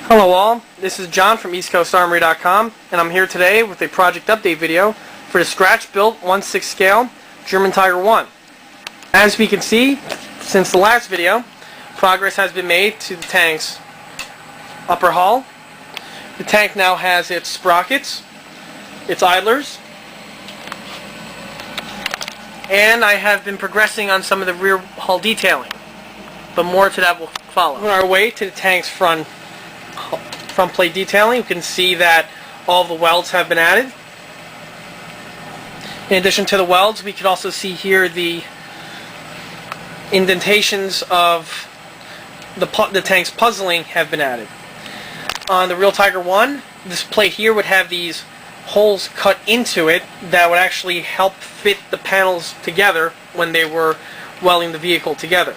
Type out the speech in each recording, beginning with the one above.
Hello all, this is John from EastCoastArmory.com, and I'm here today with a project update video for the scratch-built 1/6 scale German Tiger 1. As we can see, since the last video, progress has been made to the tank's upper hull. The tank now has its sprockets, its idlers, and I have been progressing on some of the rear hull detailing, but more to that will follow. On our way to the tank's front plate detailing, you can see that all the welds have been added. In addition to the welds, we can also see here the indentations of the tank's puzzling have been added. On the real Tiger 1, this plate here would have these holes cut into it that would actually help fit the panels together when they were welding the vehicle together.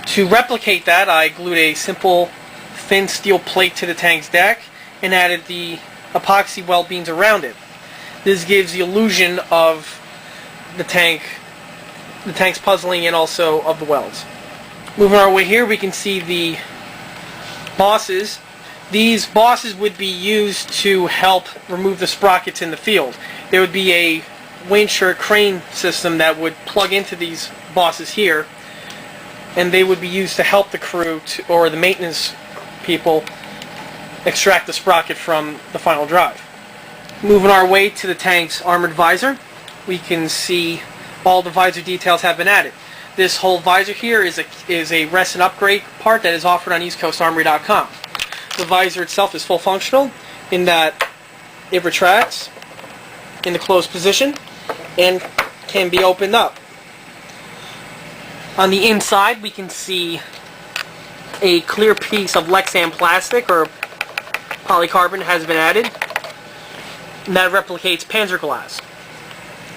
To replicate that, I glued a simple thin steel plate to the tank's deck and added the epoxy weld beams around it. This gives the illusion of the tank's puzzling and also of the welds. Moving our way here, we can see the bosses. These bosses would be used to help remove the sprockets in the field. There would be a winch or a crane system that would plug into these bosses here, and they would be used to help the crew or the maintenance people extract the sprocket from the final drive. Moving our way to the tank's armored visor, we can see all the visor details have been added. This whole visor here is a rest and upgrade part that is offered on EastCoastArmory.com. The visor itself is full functional in that it retracts in the closed position and can be opened up. On the inside, we can see a clear piece of Lexan plastic or polycarbonate has been added, and that replicates Panzer glass.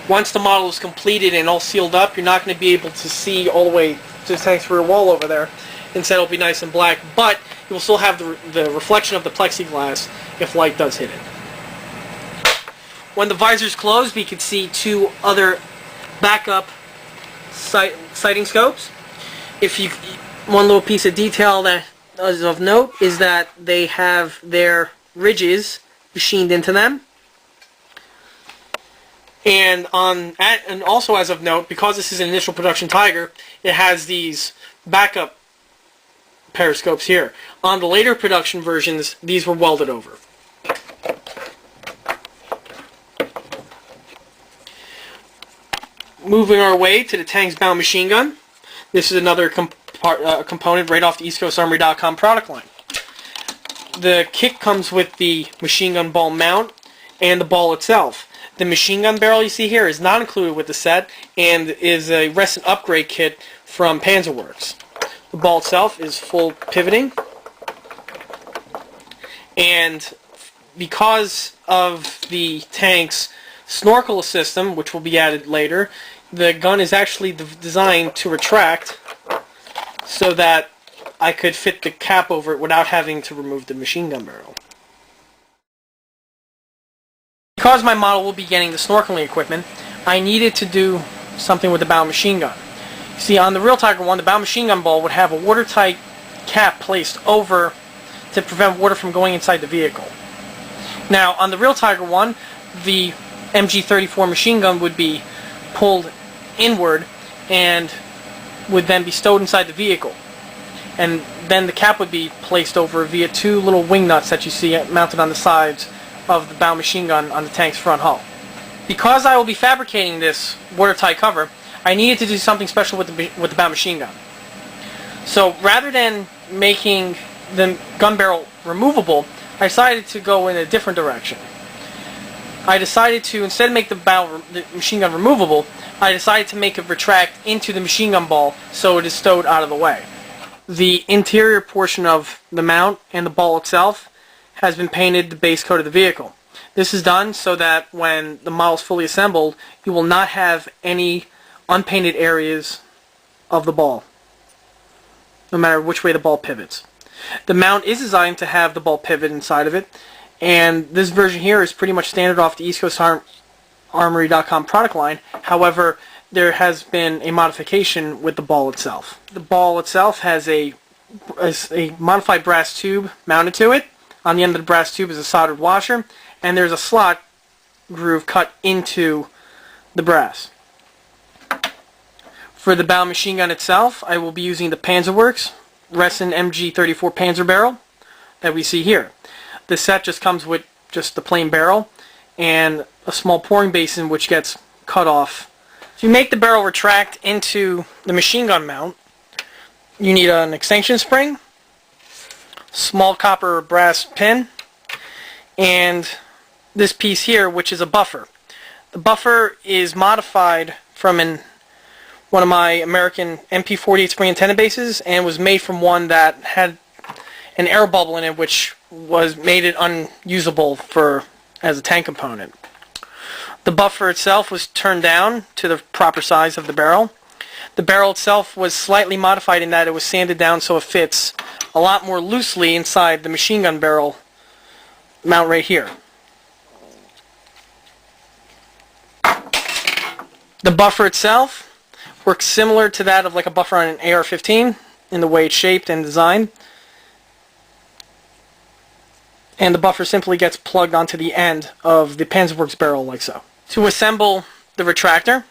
Once the model is completed and all sealed up, you're not going to be able to see all the way to the tank's rear wall over there. Instead, it'll be nice and black, but you will still have the reflection of the plexiglass if light does hit it. When the visor's closed, we can see two other backup sighting scopes. One little piece of detail that is of note is that they have their ridges machined into them. And also as of note, because this is an initial production Tiger, it has these backup periscopes here. On the later production versions, these were welded over. Moving our way to the tank's bow machine gun. This is another component right off the EastCoastArmory.com product line. The kit comes with the machine gun ball mount and the ball itself. The machine gun barrel you see here is not included with the set and is a rest and upgrade kit from Panzerworks. The ball itself is full pivoting, and because of the tank's snorkel system, which will be added later, the gun is actually designed to retract so that I could fit the cap over it without having to remove the machine gun barrel. Because my model will be getting the snorkeling equipment, I needed to do something with the bow machine gun. See, on the real Tiger 1, the bow machine gun ball would have a watertight cap placed over to prevent water from going inside the vehicle. Now, on the real Tiger 1, the MG34 machine gun would be pulled inward and would then be stowed inside the vehicle. And then the cap would be placed over via two little wing nuts that you see mounted on the sides of the bow machine gun on the tank's front hull. Because I will be fabricating this watertight cover, I needed to do something special with the bow machine gun. So rather than making the gun barrel removable, I decided to go in a different direction. I decided to, instead of make the machine gun removable, I decided to make it retract into the machine gun ball so it is stowed out of the way. The interior portion of the mount and the ball itself has been painted the base coat of the vehicle. This is done so that when the model is fully assembled, you will not have any unpainted areas of the ball, no matter which way the ball pivots. The mount is designed to have the ball pivot inside of it, and this version here is pretty much standard off the EastCoastArmory.com product line. However, there has been a modification with the ball itself. The ball itself has a a modified brass tube mounted to it. On the end of the brass tube is a soldered washer, and there's a slot groove cut into the brass. For the bow machine gun itself, I will be using the Panzerworks Resin MG 34 Panzer barrel that we see here. This set just comes with just the plain barrel and a small pouring basin which gets cut off. To make the barrel retract into the machine gun mount, you need an extension spring, small copper or brass pin, and this piece here, which is a buffer. The buffer is modified from one of my American MP48 spring antenna bases, and was made from one that had an air bubble in it, which made it unusable as a tank component. The buffer itself was turned down to the proper size of the barrel. The barrel itself was slightly modified in that it was sanded down so it fits a lot more loosely inside the machine gun barrel mount right here. The buffer itself works similar to that of like a buffer on an AR-15 in the way it's shaped and designed. And the buffer simply gets plugged onto the end of the Panzerworks barrel like so. To assemble the retractor,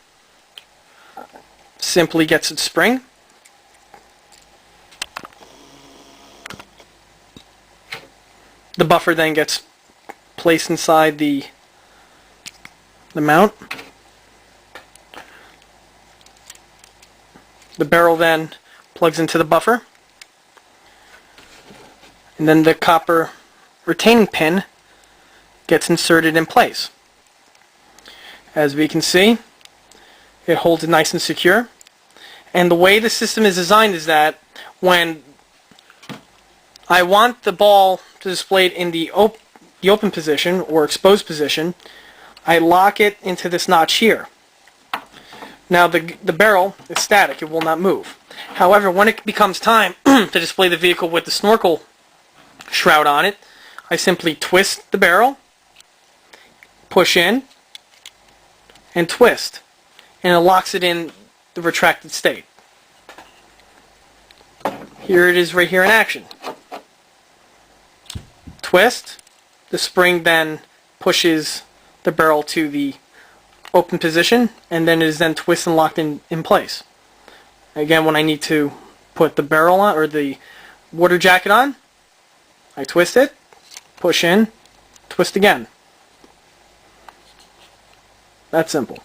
simply gets its spring. The buffer then gets placed inside the mount. The barrel then plugs into the buffer, and then the copper retaining pin gets inserted in place. As we can see, it holds it nice and secure. And the way the system is designed is that when I want the ball to display it in the open position or exposed position, I lock it into this notch here. Now the barrel is static, it will not move. However, when it becomes time to display the vehicle with the snorkel shroud on it, I simply twist the barrel, push in, and twist, and it locks it in the retracted state. Here it is right here in action. Twist, the spring then pushes the barrel to the open position, and then it is then twisted and locked in place. Again, when I need to put the barrel on, or the water jacket on, I twist it, push in, twist again. That's simple.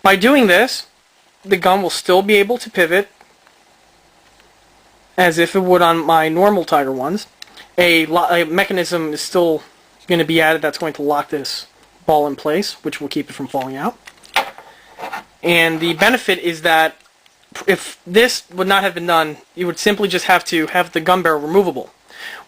By doing this, the gun will still be able to pivot as if it would on my normal Tiger ones. A mechanism is still going to be added that's going to lock this ball in place, which will keep it from falling out. And the benefit is that if this would not have been done, you would simply just have to have the gun barrel removable.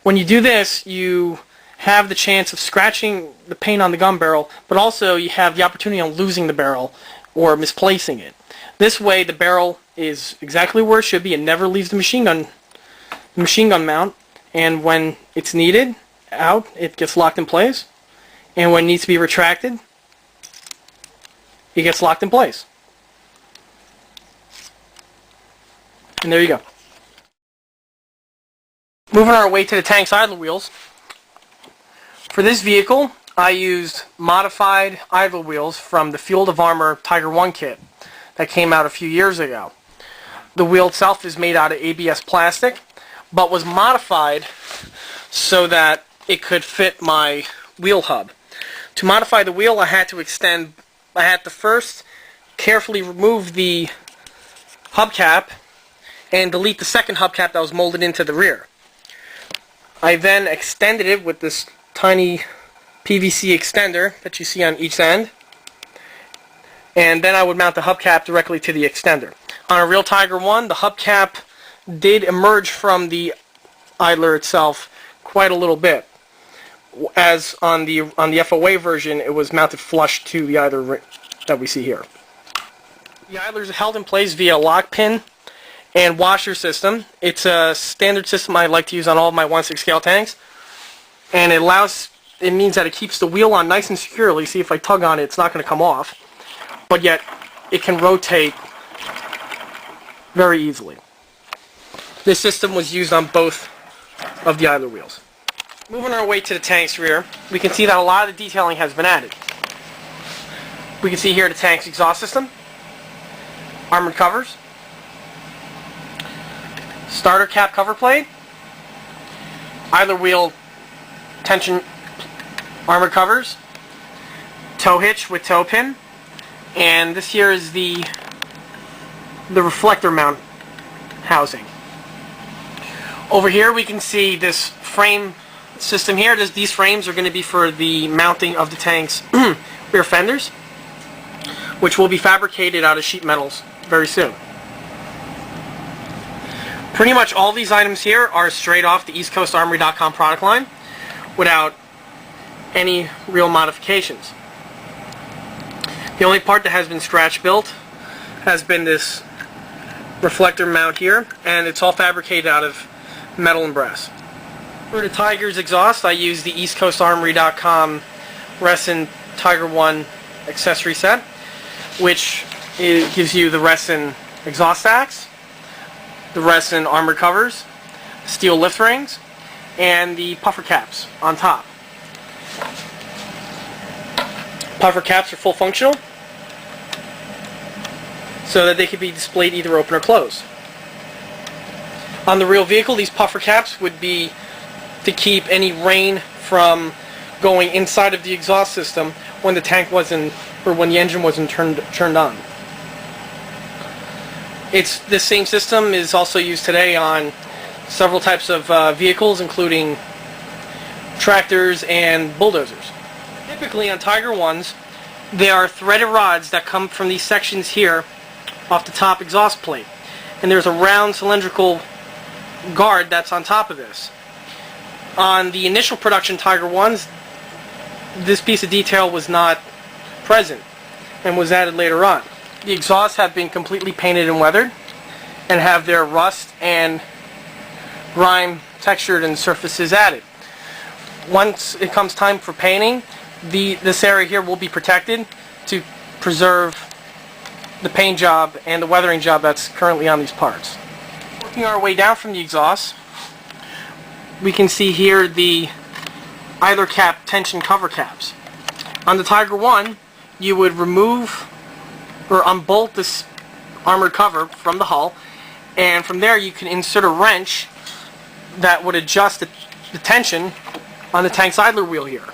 When you do this, you have the chance of scratching the paint on the gun barrel, but also you have the opportunity of losing the barrel or misplacing it. This way the barrel is exactly where it should be and never leaves the machine gun mount, and when it's needed out, it gets locked in place, and when it needs to be retracted, it gets locked in place. And there you go. Moving our way to the tank's idler wheels. For this vehicle, I used modified idler wheels from the Field of Armor Tiger 1 kit that came out a few years ago. The wheel itself is made out of ABS plastic, but was modified so that it could fit my wheel hub. To modify the wheel, I had to first carefully remove the hubcap and delete the second hubcap that was molded into the rear. I then extended it with this tiny PVC extender that you see on each end, and then I would mount the hubcap directly to the extender. On a real Tiger 1, the hubcap did emerge from the idler itself quite a little bit, as on the FOA version it was mounted flush to the idler that we see here. The idler is held in place via lock pin and washer system. It's a standard system I like to use on all of my 1/6 scale tanks, and it means that it keeps the wheel on nice and securely. See, if I tug on it, it's not going to come off, but yet it can rotate very easily. This system was used on both of the idler wheels. Moving our way to the tank's rear, we can see that a lot of the detailing has been added. We can see here the tank's exhaust system, armored covers, starter cap cover plate, idler wheel tension armored covers, tow hitch with tow pin, and this here is the reflector mount housing. Over here we can see this frame system here. These frames are going to be for the mounting of the tank's rear fenders, which will be fabricated out of sheet metals very soon. Pretty much all these items here are straight off the EastCoastArmory.com product line without any real modifications. The only part that has been scratch built has been this reflector mount here, and it's all fabricated out of metal and brass. For the Tiger's exhaust, I use the EastCoastArmory.com Resin Tiger 1 accessory set, which gives you the resin exhaust stacks, the resin armored covers, steel lift rings, and the puffer caps on top. Puffer caps are full functional, so that they could be displayed either open or closed. On the real vehicle, these puffer caps would be to keep any rain from going inside of the exhaust system when the tank wasn't, or when the engine wasn't turned on. This same system is also used today on several types of vehicles, including tractors and bulldozers. Typically on Tiger 1s, there are threaded rods that come from these sections here off the top exhaust plate, and there's a round cylindrical guard that's on top of this. On the initial production Tiger 1s, this piece of detail was not present and was added later on. The exhausts have been completely painted and weathered and have their rust and grime textured and surfaces added. Once it comes time for painting, this area here will be protected to preserve the paint job and the weathering job that's currently on these parts. Working our way down from the exhaust, we can see here the idler cap tension cover caps. On the Tiger 1, you would remove or unbolt this armored cover from the hull, and from there you can insert a wrench that would adjust the tension on the tank's idler wheel here.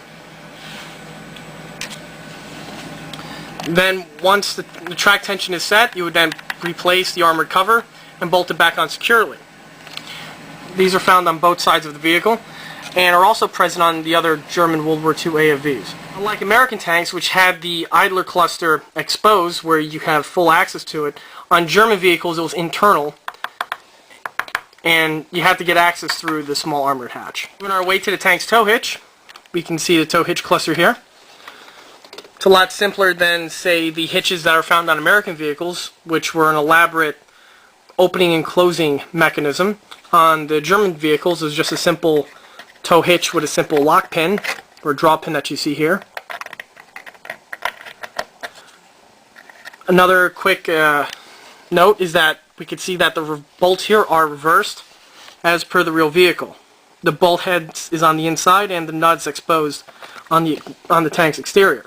Then once the track tension is set, you would then replace the armored cover and bolt it back on securely. These are found on both sides of the vehicle and are also present on the other German World War II AFVs. Unlike American tanks, which had the idler cluster exposed where you have full access to it, on German vehicles it was internal and you had to get access through the small armored hatch. On our way to the tank's tow hitch, we can see the tow hitch cluster here. It's a lot simpler than, say, the hitches that are found on American vehicles, which were an elaborate opening and closing mechanism. On the German vehicles, it's just a simple tow hitch with a simple lock pin or draw pin that you see here. Another quick note is that we can see that the bolts here are reversed as per the real vehicle. The bolt head is on the inside and the nuts exposed on the tank's exterior.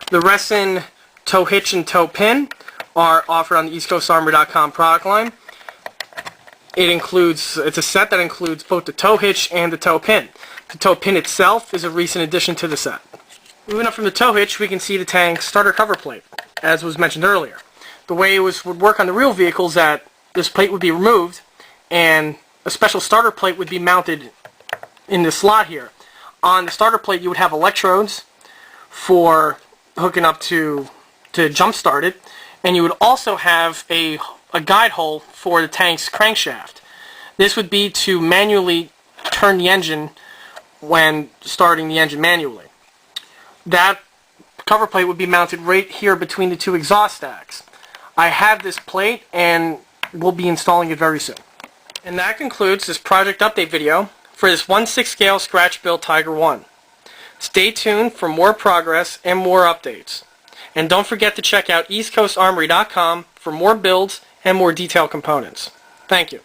The resin tow hitch and tow pin are offered on the EastCoastArmory.com product line. It's a set that includes both the tow hitch and the tow pin. The tow pin itself is a recent addition to the set. Moving up from the tow hitch, we can see the tank's starter cover plate, as was mentioned earlier. The way it would work on the real vehicles, that this plate would be removed and a special starter plate would be mounted in this slot here. On the starter plate, you would have electrodes for hooking up to jump start it, and you would also have a guide hole for the tank's crankshaft. This would be to manually turn the engine when starting the engine manually. That cover plate would be mounted right here between the two exhaust stacks. I have this plate and we'll be installing it very soon. And that concludes this project update video for this 1/6 scale scratch build Tiger 1. Stay tuned for more progress and more updates. And don't forget to check out EastCoastArmory.com for more builds and more detailed components. Thank you.